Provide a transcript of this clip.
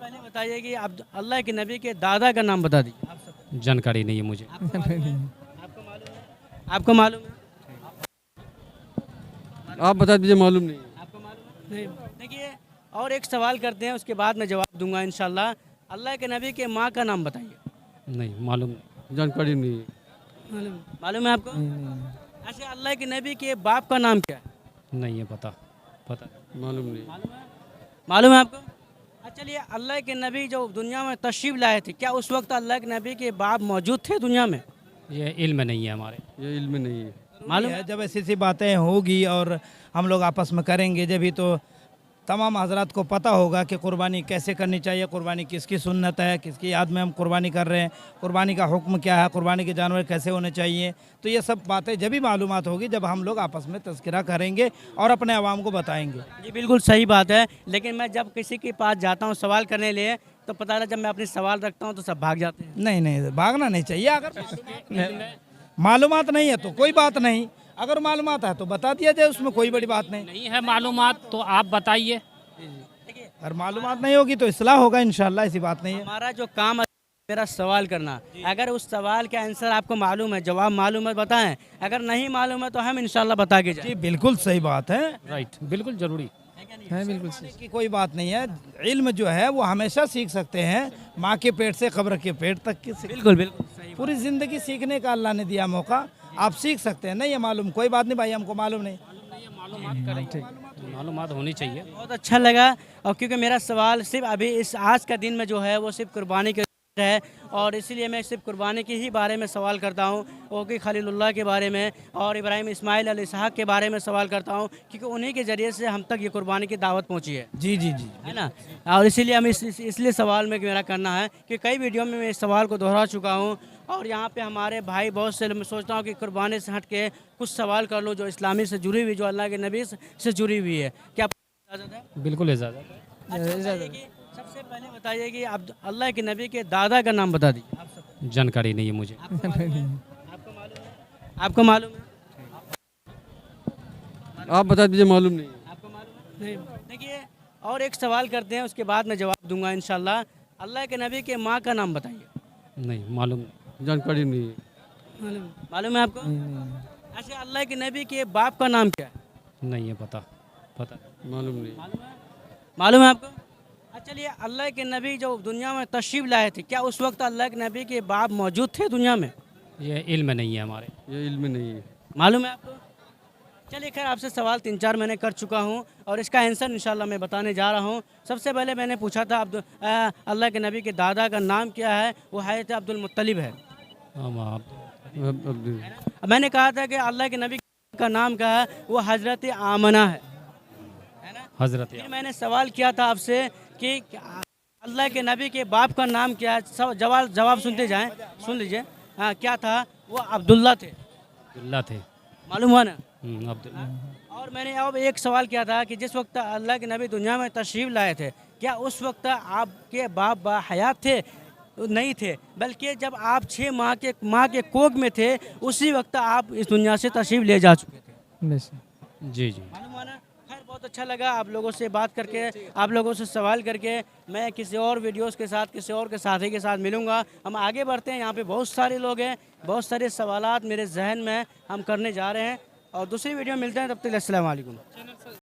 पहले बताइए कि आप अल्लाह के नबी के दादा का नाम बता दीजिए। आप सबको जानकारी नहीं है मुझे। आपको मालूम है? आपको मालूम है? आपको मालूम है? आप बता दीजिए, मालूम नहीं है। आपको मालूम है? देखिए, और एक सवाल करते हैं, उसके बाद मैं जवाब दूंगा इंशाल्लाह। अल्लाह के नबी के माँ का नाम बताइए। नहीं मालूम नहीं। जानकारी नहीं है। मालूम है आपको? अच्छा, अल्लाह के नबी के बाप का नाम क्या है? नहीं है पता। पता मालूम नहीं। मालूम है आपको? अच्छा, चलिए, अल्लाह के नबी जो दुनिया में तशरीफ लाए थे, क्या उस वक्त अल्लाह के नबी के बाप मौजूद थे दुनिया में? ये इल्म नहीं है हमारे। ये इल्म नहीं है। मालूम है जब ऐसी ऐसी बातें होगी और हम लोग आपस में करेंगे, जब भी तो तमाम हजरात को पता होगा कि कुर्बानी कैसे करनी चाहिए, कुर्बानी किसकी सुन्नत है, किसकी याद में हम कुर्बानी कर रहे हैं, कुर्बानी का हुक्म क्या है, कुर्बानी के जानवर कैसे होने चाहिए। तो ये सब बातें जब भी मालूमात होगी जब हम लोग आपस में तज़किरा करेंगे और अपने आवाम को बताएंगे। जी, बिल्कुल सही बात है। लेकिन मैं जब किसी के पास जाता हूँ सवाल करने लिए, तो पता है जब मैं अपनी सवाल रखता हूँ तो सब भाग जाते हैं। नहीं नहीं, भागना नहीं चाहिए। अगर मालूमात नहीं है तो कोई बात नहीं, अगर मालूमात है तो बता दिया जाए, उसमें कोई बड़ी बात नहीं। नहीं है मालूमात तो आप बताइए। अगर मालूमात नहीं होगी तो इस्लाह होगा इंशाल्लाह, ऐसी बात नहीं है। हमारा जो काम है मेरा सवाल करना। अगर उस सवाल का आंसर आपको मालूम है, जवाब मालूम है, बताएं। अगर नहीं मालूम है तो हम इंशाल्लाह बता के जाएं। जी बिल्कुल सही बात है। राइट, बिल्कुल जरूरी। है बिल्कुल की कोई बात नहीं है। इल्म जो है वो हमेशा सीख सकते हैं, माँ के पेट से कब्र के पेट तक की बिल्कुल बिल्कुल सही। पूरी ज़िंदगी सीखने का अल्लाह ने दिया मौका, आप सीख सकते हैं। नहीं है मालूम, कोई बात नहीं भाई, हमको मालूम नहीं। मालूमात होनी चाहिए। बहुत अच्छा लगा। और क्योंकि मेरा सवाल सिर्फ अभी इस आज का दिन में जो है वो सिर्फ कुर्बानी के है, और इसीलिए मैं सिर्फ कुर्बानी के ही बारे में सवाल करता हूँ, वो कि खलीलुल्लाह के बारे में और इब्राहिम इस्माइल अलैहिस्सलाम के बारे में सवाल करता हूँ, क्योंकि उन्हीं के ज़रिए से हम तक ये कुर्बानी की दावत पहुँची है। जी जी जी। है ना? और इसीलिए हम इसलिए सवाल में मेरा करना है कि कई वीडियो में मैं इस सवाल को दोहरा चुका हूँ, और यहाँ पे हमारे भाई बहुत से, मैं सोचता हूँ कि कुर्बानी से हट के कुछ सवाल कर लो जो इस्लामी से जुड़ी हुई, जो अल्लाह के नबी से जुड़ी हुई है। क्या इजाज़त है? बिल्कुल इजाज़त है। अच्छा, बताइए कि सबसे पहले बताइए कि आप अल्लाह के नबी के दादा का नाम बता दीजिए। आप सबको जानकारी नहीं है मुझे। आपको मालूम है? आपको मालूम है? आप बता दीजिए, मालूम नहीं है। आपको मालूम है? देखिए, और एक सवाल करते हैं, उसके बाद मैं जवाब दूंगा इंशाल्लाह। अल्लाह के नबी के माँ का नाम बताइए। नहीं मालूम नहीं। जानकारी नहीं है। मालूम है आपको? अच्छा, अल्लाह के नबी के बाप का नाम क्या है? नहीं है पता। पता मालूम नहीं। मालूम है आपको? अच्छा, चलिए, अल्लाह के नबी जो दुनिया में तशरीफ लाए थे, क्या उस वक्त अल्लाह के नबी के बाप मौजूद थे दुनिया में? ये इल्म नहीं है हमारे। ये इल्म नहीं है। मालूम है आपको? चलिए, खैर, आपसे सवाल 3-4 मैंने कर चुका हूँ और इसका आंसर इंशाल्लाह मैं बताने जा रहा हूँ। सबसे पहले मैंने पूछा था अल्लाह के नबी के दादा का नाम क्या है, वो हज़रत अब्दुल मुत्तलिब है। अब मैंने कहा था कि अल्लाह के नबी का नाम क्या है, वो हज़रत आमना है ना? हजरत फिर मैंने सवाल किया था आपसे कि अल्लाह के नबी के बाप का नाम क्या है। सब जवाब सुनते जाएं, सुन लीजिए। हाँ, क्या था? वो अब्दुल्ला थे। अब्दुल्ला थे। मालूम हुआ ना? अब्दुल्ला। और मैंने अब एक सवाल किया था कि जिस वक्त अल्लाह के नबी दुनिया में तशरीफ़ लाए थे, क्या उस वक्त आपके बाप हयात थे? नहीं थे, बल्कि जब आप 6 माह के कोख में थे, उसी वक्त आप इस दुनिया से तशरीफ़ ले जा चुके थे। जी जी। मालूम हुआ ना? खैर, बहुत अच्छा लगा आप लोगों से बात करके, आप लोगों से सवाल करके। मैं किसी और वीडियोस के साथ, किसी और के साथी के साथ मिलूंगा। हम आगे बढ़ते हैं, यहाँ पे बहुत सारे लोग हैं, बहुत सारे सवालात मेरे जहन में हम करने जा रहे हैं, और दूसरी वीडियो में मिलते हैं। तब तक अस्सलाम वालेकुम।